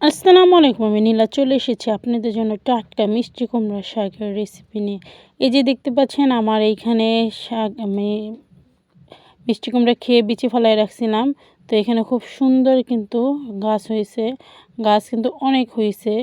আসসালামু আলাইকুম। আমি নীলা চলে এসেছি আপনাদের জন্য টাটকা মিষ্টি কুমড়া শাকের রেসিপি নিয়ে। এই যে দেখতে পাচ্ছেন আমার এইখানে শাক আমি মিষ্টি কুমড়া খেয়ে বিচি ফেলায় রাখছিলাম। তো এখানে খুব সুন্দর কিন্তু গাছ হয়েছে। গাছ কিন্তু অনেক হইছে।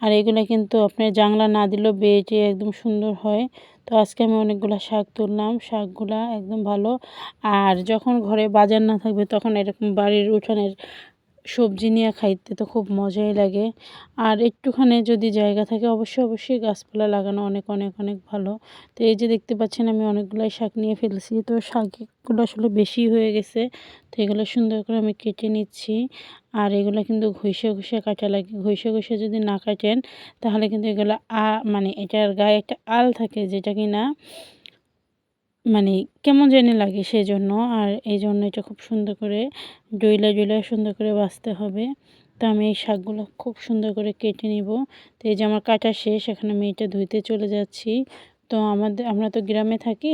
আর এগুলা কিন্তু আপনার জাংলা না দিলেও বেটে একদম সুন্দর হয়। তো আজকে আমি অনেকগুলা শাক তুললাম। শাকগুলা একদম ভালো। আর যখন ঘরে বাজার না থাকবে তখন এরকম বাড়ির উঠানের সবজি নিয়ে খাইতে তো খুব মজাই লাগে। আর একটুখানি যদি জায়গা থাকে অবশ্যই গাছপালা লাগানো অনেক ভালো। তো এই যে দেখতে পাচ্ছেন আমি অনেকগুলাই শাক নিয়ে ফেলছি। তো শাকগুলো আসলে বেশি হয়ে গেছে। তো এগুলো সুন্দর করে আমি কেটে নিচ্ছি। আর এগুলো কিন্তু ঘষে কাটা লাগে। ঘষে যদি না কাটেন তাহলে কিন্তু এগুলো মানে এটার গায়ে একটা আল থাকে যেটা কিনা মানে কেমন জানি লাগে সেজন্য। আর এইজন্য এটা খুব সুন্দর করে ডইলা সুন্দর করে বাছতে হবে। তো আমি এই শাকগুলো খুব সুন্দর করে কেটে নিব। তো এই যে আমার কাটা শেষ, এখন আমি এটা ধুইতে চলে যাচ্ছি। তো আমরা তো গ্রামে থাকি।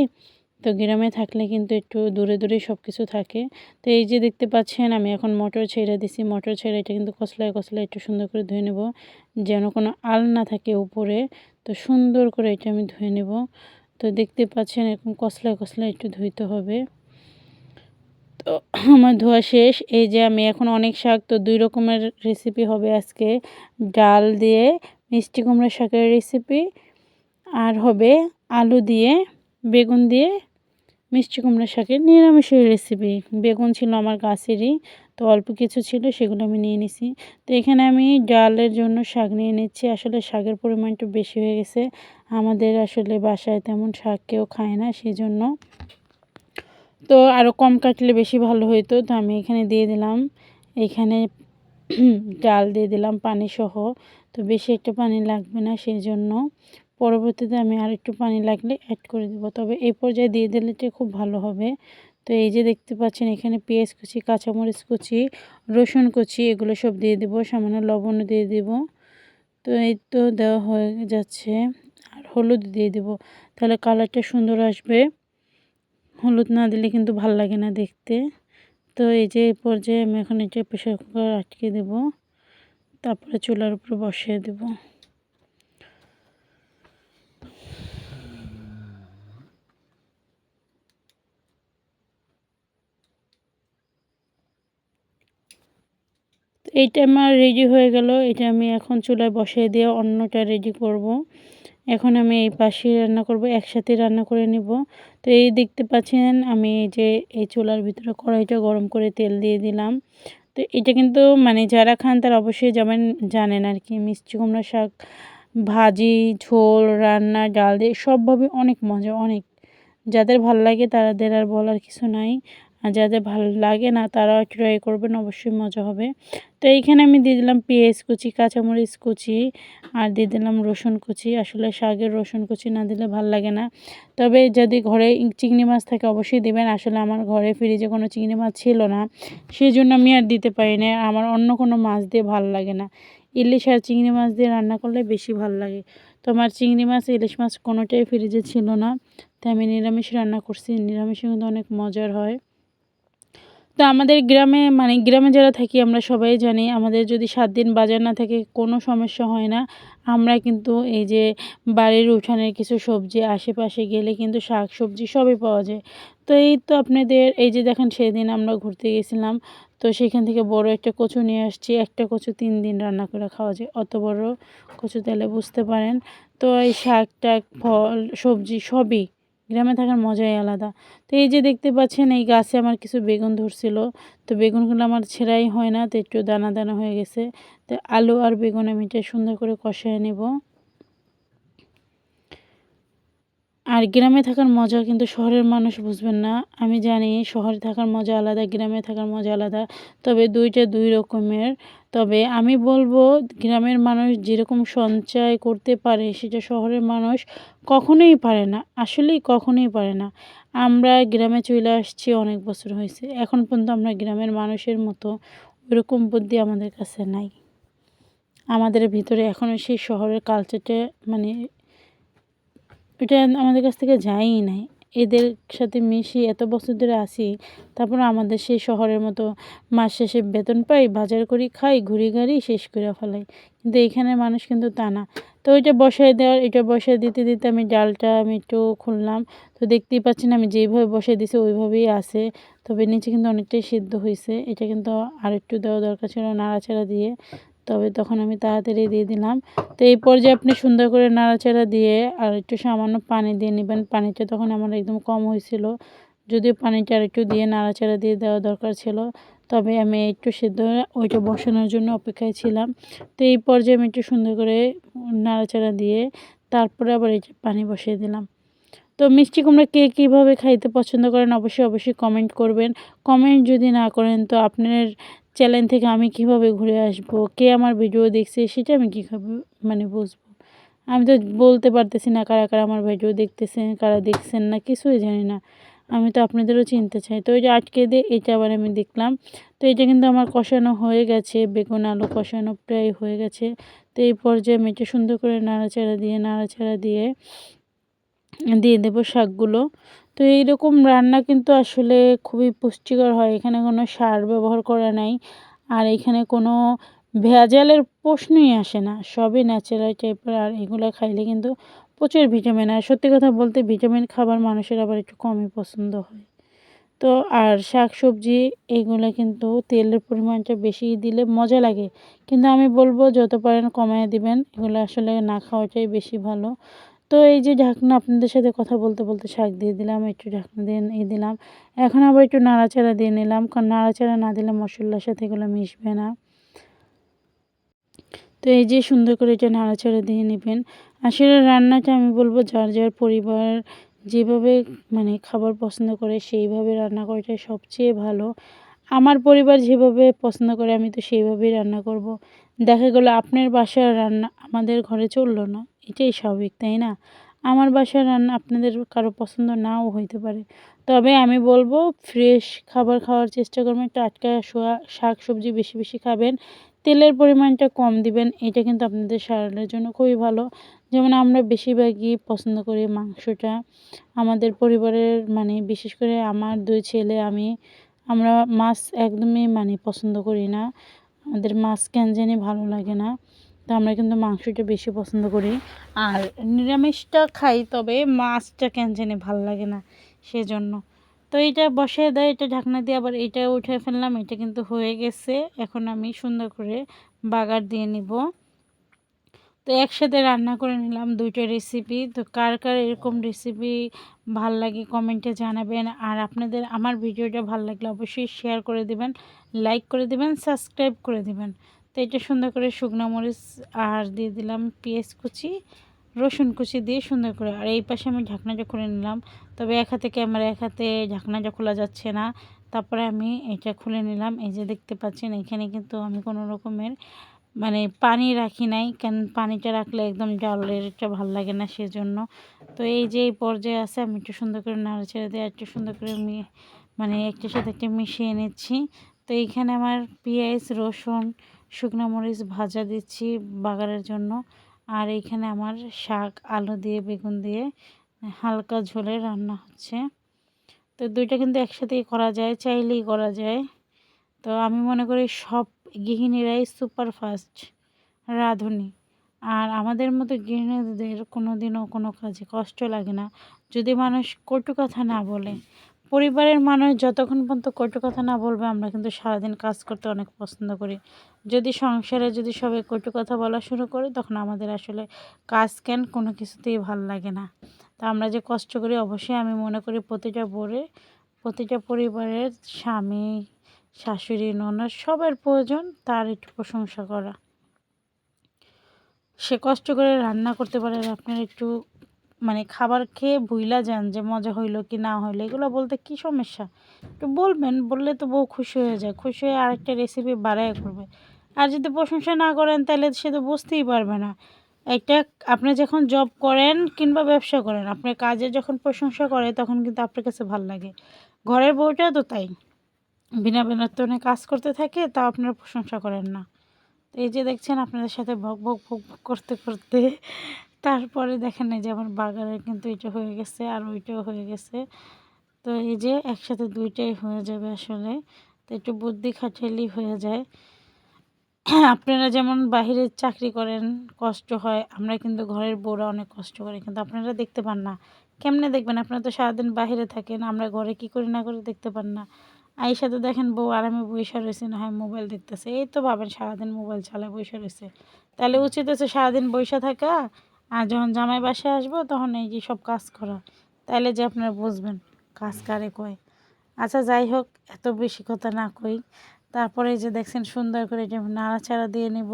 তো গ্রামে থাকলে কিন্তু একটু দূরে সব কিছু থাকে। তো এই যে দেখতে পাচ্ছেন আমি এখন মটর ছেড়ে দিছি। মটর ছেড়ে এটা কিন্তু কচলায় একটু সুন্দর করে ধুয়ে নেব, যেন কোনো আল না থাকে উপরে। তো সুন্দর করে এটা আমি ধুয়ে নেব। তো দেখতে পাচ্ছেন এরকম কচলায় একটু ধুইতে হবে। তো আমার ধোয়া শেষ। এই যে আমি এখন অনেক শাক, তো ২ রকমের রেসিপি হবে আজকে। ডাল দিয়ে মিষ্টি কুমড়া শাকের রেসিপি, আর হবে আলু দিয়ে বেগুন দিয়ে মিষ্টি কুমড়া শাকের নিরামিষের রেসিপি। বেগুন ছিল আমার গাছেরই, তো অল্প কিছু ছিল সেগুলো আমি নিয়ে নিছি। তো এখানে আমি ডালের জন্য শাক নিয়ে নিচ্ছি। আসলে শাকের পরিমাণ একটু বেশি হয়ে গেছে। আমাদের আসলে বাসায় তেমন শাক কেউ খায় না, সেজন্য। তো আরও কম কাটলে বেশি ভালো হইতো। তো আমি এখানে দিয়ে দিলাম, এখানে ডাল দিয়ে দিলাম পানিসহ। তো বেশি একটা পানি লাগবে না, সেই জন্য পরবর্তীতে আমি আরেকটু পানি লাগলে অ্যাড করে দেবো। তবে এই পর্যায়ে দিয়ে দিলে খুব ভালো হবে। তো এই যে দেখতে পাচ্ছেন এখানে পেঁয়াজ কুচি, কাঁচামরিচ কুচি, রসুন কুচি এগুলো সব দিয়ে দেবো। সামান্য লবণও দিয়ে দেবো। তো এই তো দেওয়া হয়ে যাচ্ছে। আর হলুদ দিয়ে দেবো, তাহলে কালারটা সুন্দর আসবে। হলুদ না দিলে কিন্তু ভাল লাগে না দেখতে। তো এই যে এই পর্যায়ে আমি এখন এটা প্রেসার কুকার আটকে দেব, তারপরে চুলার উপর বসিয়ে দেব। এইটা আমার রেডি হয়ে গেল। এটা আমি এখন চুলায় বসিয়ে দিয়ে অন্যটা রেডি করব। এখন আমি এই পাশে রান্না করব, একসাথে রান্না করে নিব। তো এই দেখতে পাচ্ছেন আমি এই যে এই চুলার ভিতরে কড়াইটা গরম করে তেল দিয়ে দিলাম। তো এটা কিন্তু মানে যারা খান তারা অবশ্যই জানেন আর কি, মিষ্টি কুমড়া শাক ভাজি, ঝোল, রান্না, ডাল দিয়ে সবভাবে অনেক মজা অনেক। যাদের ভাল লাগে তাদের আর বলার কিছু নাই। আর যাদের ভালো লাগে না তারাও ট্রাই করবেন, অবশ্যই মজা হবে। তো এইখানে আমি দিয়ে দিলাম পেঁয়াজ কুচি, কাঁচামরিচ কুচি, আর দিয়ে দিলাম রসুন কুচি। আসলে শাকের রসুন কুচি না দিলে ভাল লাগে না। তবে যদি ঘরে চিংড়ি মাছ থাকে অবশ্যই দিবেন। আসলে আমার ঘরে ফ্রিজে কোনো চিংড়ি মাছ ছিল না, সেজন্য আমি আর দিতে পারি না। আমার অন্য কোনো মাছ দিয়ে ভাল লাগে না। ইলিশ আর চিংড়ি মাছ দিয়ে রান্না করলে বেশি ভাল লাগে। তো আমার চিংড়ি মাছ, ইলিশ মাছ কোনোটাই ফ্রিজে ছিল না। তাই আমি নিরামিষ রান্না করছি। নিরামিষে কিন্তু অনেক মজার হয়। তো আমাদের গ্রামে মানে গ্রামে যারা থাকি আমরা সবাই জানি, আমাদের যদি ৭ দিন বাজার না থাকে কোনো সমস্যা হয় না। আমরা কিন্তু এই যে বাড়ির উঠানের কিছু সবজি আশেপাশে গেলে কিন্তু শাক সবজি সবই পাওয়া যায়। তো এই তো আপনাদের এই যে দেখেন সেদিন আমরা ঘুরতে গেছিলাম। তো সেখান থেকে বড় একটা কচু নিয়ে আসছি। একটা কচু ৩ দিন রান্না করে খাওয়া যায়। অত বড় কচু তাহলে বুঝতে পারেন। তো এই শাক টাক ফল সবজি সবই, গ্রামে থাকার মজাই আলাদা। তো এই যে দেখতে পাচ্ছেন এই গাছে আমার কিছু বেগুন ধরছিল। তো বেগুনগুলো আমার ছেঁড়াই হয় না, তো একটু দানা হয়ে গেছে। তো আলু আর বেগুন আমি এটা সুন্দর করে কষিয়ে নেব। আর গ্রামে থাকার মজা কিন্তু শহরের মানুষ বুঝবেন না। আমি জানি শহরে থাকার মজা আলাদা, গ্রামে থাকার মজা আলাদা। তবে ২টা ২ রকমের। তবে আমি বলব গ্রামের মানুষ যেরকম সঞ্চয় করতে পারে সেটা শহরের মানুষ কখনোই পারে না। আসলেই কখনোই পারে না। আমরা গ্রামে চলে আসছি অনেক বছর হয়েছে। এখন পর্যন্ত আমরা গ্রামের মানুষের মতো ওইরকম বুদ্ধি আমাদের কাছে নাই। আমাদের ভিতরে এখনও সেই শহরের কালচারটা মানে এটা আমাদের কাছ থেকে যায়ই নাই। এদের সাথে মিশি, এত বছর ধরে আছি, তারপর আমাদের সেই শহরের মতো মাস শেষে বেতন পাই, বাজার করি, খাই, ঘুরি গাড়ি শেষ করে ফেলাই। কিন্তু এইখানের মানুষ কিন্তু তা না। তো ওইটা বসায় দেওয়ার, এটা বসায় দিতে দিতে আমি ডালটা আমি একটু খুললাম। তো দেখতেই পাচ্ছেন আমি যেইভাবে বসায় দিছি ওইভাবেই আছে। তবে নিচে কিন্তু অনেকটাই সিদ্ধ হইছে। এটা কিন্তু আরেকটু দেওয়া দরকার ছিল নাড়াচাড়া দিয়ে। তবে তখন আমি তাড়াতাড়ি দিয়ে দিলাম। তো এই পর্যায়ে আপনি সুন্দর করে নাড়াচাড়া দিয়ে আর একটু সামান্য পানি দিয়ে নিবেন। পানিটা তখন আমার একদম কম হয়েছিল। যদিও পানিটা আরেকটু দিয়ে নাড়াচাড়া দিয়ে দেওয়া দরকার ছিল। তবে আমি একটু সিদ্ধ হয়ে ওইটা বসানোর জন্য অপেক্ষায় ছিলাম। তো এই পর্যায়ে আমি একটু সুন্দর করে নাড়াচাড়া দিয়ে তারপরে আবার এই যে পানি বসিয়ে দিলাম। তো মিষ্টি কুমড়া কে কীভাবে খাইতে পছন্দ করেন অবশ্যই কমেন্ট করবেন। কমেন্ট যদি না করেন তো আপনার চ্যানেল থেকে আমি কিভাবে ঘুরে আসবো? কে আমার ভিডিও দেখছে সেটা আমি কীভাবে মানে বুঝবো? আমি তো বলতে পারতেছি না কারা আমার ভিডিও দেখতেছেন, কারা দেখছেন না কিছুই জানি না। আমি তো আপনাদেরও চিনতে চাই। তো ওই যে আটকে দিয়ে এটা আবার আমি দেখলাম। তো এটা কিন্তু আমার কষানো হয়ে গেছে, বেগুন আলু কষানো প্রায় হয়ে গেছে। তো এই পর্যায়ে আমি এটা সুন্দর করে নাড়াচাড়া দিয়ে দিয়ে দেবো শাকগুলো। তো এইরকম রান্না কিন্তু আসলে খুবই পুষ্টিকর হয়। এখানে কোনো সার ব্যবহার করা নাই। আর এখানে কোনো ভেজালের প্রশ্নই আসে না। সবই ন্যাচারাল টাইপের আর এগুলো খাইলে কিন্তু প্রচুর ভিটামিন। আর সত্যি কথা বলতে ভিটামিন খাবার মানুষের আবার একটু কমই পছন্দ হয়। তো আর শাকসবজি এগুলো কিন্তু তেলের পরিমাণটা বেশি দিলে মজা লাগে। কিন্তু আমি বলব যত পারেন কমায় দিবেন। এগুলো আসলে না খাওয়াটাই বেশি ভালো। তো এই যে ঢাকনা আপনাদের সাথে কথা বলতে শাক দিয়ে দিলাম, একটু ঢাকনা দিয়ে দিলাম। এখন আবার একটু নাড়াচাড়া দিয়ে নিলাম। কারণ নাড়াচাড়া না দিলে মশলার সাথে এগুলো মিশবে না। তো এই যে সুন্দর করে এটা নাড়াচাড়া দিয়ে নেবেন। আসলে রান্নাটা আমি বলব যার পরিবার যেভাবে মানে খাবার পছন্দ করে সেইভাবে রান্না করাটাই সবচেয়ে ভালো। আমার পরিবার যেভাবে পছন্দ করে আমি তো সেইভাবেই রান্না করব। দেখা গেল আপনার বাসার রান্না আমাদের ঘরে চলল না। এটাই স্বাভাবিক, তাই না? আমার বাসার রান্না আপনাদের কারো পছন্দ নাও হইতে পারে। তবে আমি বলব ফ্রেশ খাবার খাওয়ার চেষ্টা করবেন, টাটকা শাক-সবজি বেশি খাবেন। তেলের পরিমাণটা কম দিবেন। এটা কিন্তু আপনাদের শরীরের জন্য খুবই ভালো। যেমন আমরা বেশিরভাগই পছন্দ করি মাংসটা। আমাদের পরিবারের মানে বিশেষ করে আমার ২ ছেলে, আমি আমরা মাছ একদমই মানে পছন্দ করি না। আমাদের মাছ কেন জানি ভালো লাগে না। তো আমরা কিন্তু মাংসটা বেশি পছন্দ করি। আর নিরামিষটা খাই তবে মাছটা কেন জানি ভাল লাগে না সেজন্য। তো এইটা বসায় দেয়, এটা ঢাকনা দিয়ে আবার এইটা উঠায় ফেললাম। এটা কিন্তু হয়ে গেছে। এখন আমি সুন্দর করে বাগার দিয়ে নিব। তো একসাথে রান্না করে নিলাম ২ টা রেসিপি। তো কার এরকম রেসিপি ভাল লাগে কমেন্টে জানাবেন। আর আপনাদের আমার ভিডিওটা ভাল লাগলে অবশ্যই শেয়ার করে দিবেন, লাইক করে দিবেন, সাবস্ক্রাইব করে দিবেন। তো এটা সুন্দর করে শুকনা মরিচ আর দিয়ে দিলাম পেঁয়াজ কুচি, রসুন কুচি দিয়ে সুন্দর করে। আর এই পাশে আমি ঢাকনাটা খুলে নিলাম। তবে এক হাতে ক্যামেরা, এক হাতে ঢাকনাটা খোলা যাচ্ছে না। তারপরে আমি এটা খুলে নিলাম। এই যে দেখতে পাচ্ছেন এখানে কিন্তু আমি কোনো রকমের মানে পানি রাখি নাই। কারণ পানিটা রাখলে একদম ডালেরটা ভাল লাগে না সেজন্য। তো এই যে এই পর্যায়ে আছে আমি একটু সুন্দর করে নাড়াচাড়া দিয়ে একটু সুন্দর করে মানে একটার সাথে একটা মিশিয়ে নিচ্ছি। তো এইখানে আমার পেঁয়াজ, রসুন, শুকনো মরিচ ভাজা দিচ্ছি বাগারের জন্য। আর এইখানে আমার শাক, আলু দিয়ে বেগুন দিয়ে হালকা ঝোলে রান্না হচ্ছে। তো ২ টা কিন্তু একসাথেই করা যায়, চাইলেই করা যায়। তো আমি মনে করি সব গৃহিণীরাই সুপারফাস্ট রাঁধুনি। আর আমাদের মতো গৃহিণীদের কোনো দিনও কোনো কাজে কষ্ট লাগে না যদি মানুষ কটু কথা না বলে। পরিবারের মানুষ যতক্ষণ পর্যন্ত কটু কথা না বলবে আমরা কিন্তু সারাদিন কাজ করতে অনেক পছন্দ করি। যদি সংসারে যদি সবাই কটু কথা বলা শুরু করে তখন আমাদের আসলে কাজ কেন কোনো কিছুতেই ভাল লাগে না। তা আমরা যে কষ্ট করি অবশ্যই আমি মনে করি প্রতিটা পরিবারের স্বামী, শাশুড়ি, ননদ সবার প্রয়োজন তার একটু প্রশংসা করা। সে কষ্ট করে রান্না করতে পারে আর আপনারা একটু মানে খাবার খেয়ে ভুইলা যান যে মজা হইলো কি না হইলো, এগুলো বলতে কি সমস্যা? একটু বলবেন, বললে তো বউ খুশি হয়ে যায়। খুশি হয়ে আরেকটা রেসিপি বাড়াইয়া করবে। আর যদি প্রশংসা না করেন তাহলে সে তো বুঝতেই পারবে না। একটা আপনি যখন জব করেন কিংবা ব্যবসা করেন, আপনার কাজের যখন প্রশংসা করে তখন কিন্তু আপনার কাছে ভাল লাগে। ঘরের বউটাও তো তাই। বিনা বেতনে কাজ করতে থাকে তাও আপনারা প্রশংসা করেন না। তো এই যে দেখছেন আপনাদের সাথে ভক করতে তারপরে দেখেন এই যে আমার বাগানের কিন্তু এটা হয়ে গেছে আর ওইটাও হয়ে গেছে। তো এই যে একসাথে দুইটাই হয়ে যাবে আসলে। তো একটু বুদ্ধি খাটাইলেই হয়ে যায়। আপনারা যেমন বাহিরে চাকরি করেন, কষ্ট হয়, আমরা কিন্তু ঘরের বউরা অনেক কষ্ট করি। কিন্তু আপনারা দেখতে পান না। কেমনে দেখবেন? আপনারা তো সারাদিন বাহিরে থাকেন। আমরা ঘরে কি করি না করি দেখতে পান না। আইসা তো দেখেন বউ আরামে বইসা রইছে, না হয় মোবাইল দেখতেছে। এই তো ভাবেন সারাদিন মোবাইল চালায় বইসা রইছে। তাহলে উচিত হচ্ছে সারাদিন বইসা থাকা, আর যখন জামাই বাসায় আসবো তখন এই যে সব কাজ করা। তাইলে যে আপনারা বুঝবেন কাজ কারে কয়। আচ্ছা যাই হোক, এত বেশি কথা না কই। তারপরে এই যে দেখছেন সুন্দর করে এটা নাড়াচাড়া দিয়ে নিব,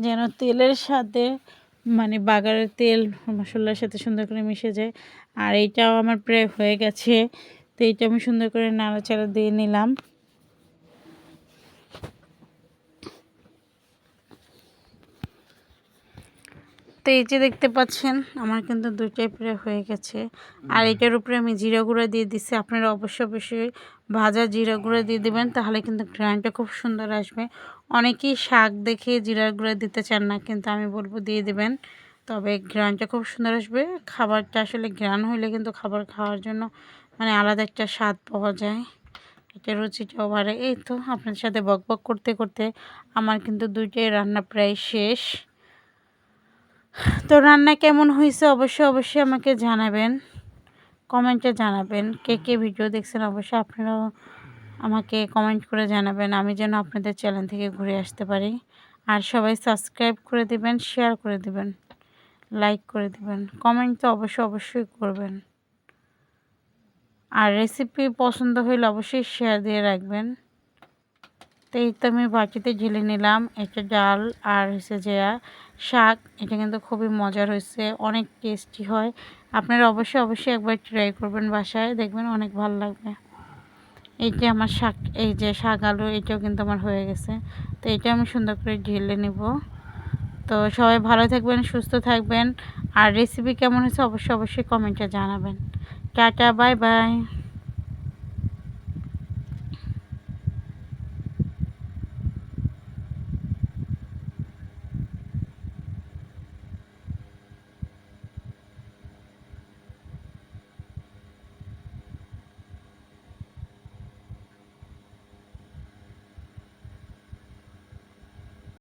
যেন তেলের সাথে মানে বাগারের তেল মশলার সাথে সুন্দর করে মিশে যায়। আর এইটাও আমার প্রায় হয়ে গেছে। তো এইটা আমি সুন্দর করে নাড়াচাড়া দিয়ে নিলাম। তো এই যে দেখতে পাচ্ছেন আমার কিন্তু দুইটাই প্রায় হয়ে গেছে। আর এটার উপরে আমি জিরা গুঁড়া দিয়ে দিচ্ছি। আপনারা অবশ্যই ভাজা জিরা গুঁড়া দিয়ে দিবেন, তাহলে কিন্তু গ্রানটা খুব সুন্দর আসবে। অনেকেই শাক দেখে জিরার গুঁড়া দিতে চান না, কিন্তু আমি বলবো দিয়ে দিবেন, তবে গ্রানটা খুব সুন্দর আসবে। খাবারটা আসলে গ্রান হইলে কিন্তু খাবার খাওয়ার জন্য মানে আলাদা একটা স্বাদ পাওয়া যায়, এটা রুচিটাও বাড়ে। এই তো আপনার সাথে বকবক করতে করতে আমার কিন্তু দুইটাই রান্না প্রায় শেষ। তো রান্না কেমন হয়েছে অবশ্যই আমাকে জানাবেন, কমেন্টে জানাবেন। কে কে ভিডিও দেখছেন অবশ্যই আপনারাও আমাকে কমেন্ট করে জানাবেন, আমি যেন আপনাদের চ্যানেল থেকে ঘুরে আসতে পারি। আর সবাই সাবস্ক্রাইব করে দিবেন, শেয়ার করে দিবেন, লাইক করে দিবেন, কমেন্ট তো অবশ্যই করবেন। আর রেসিপি পছন্দ হইলে অবশ্যই শেয়ার দিয়ে রাখবেন। তো এই তো আমি বাটিতে ঢেলে নিলাম। এটা ডাল আর হচ্ছে যে শাক, এটা কিন্তু খুবই মজার হয়েছে, অনেক টেস্টি হয়। আপনারা অবশ্যই একবার ট্রাই করবেন বাসায়, দেখবেন অনেক ভালো লাগবে। এই যে আমার শাক, এই যে শাক আলু, এটাও কিন্তু আমার হয়ে গেছে। তো এটা আমি সুন্দর করে ঢেলে নেব। তো সবাই ভালো থাকবেন, সুস্থ থাকবেন। আর রেসিপি কেমন হয়েছে অবশ্যই কমেন্টে জানাবেন। Tata, bye bye.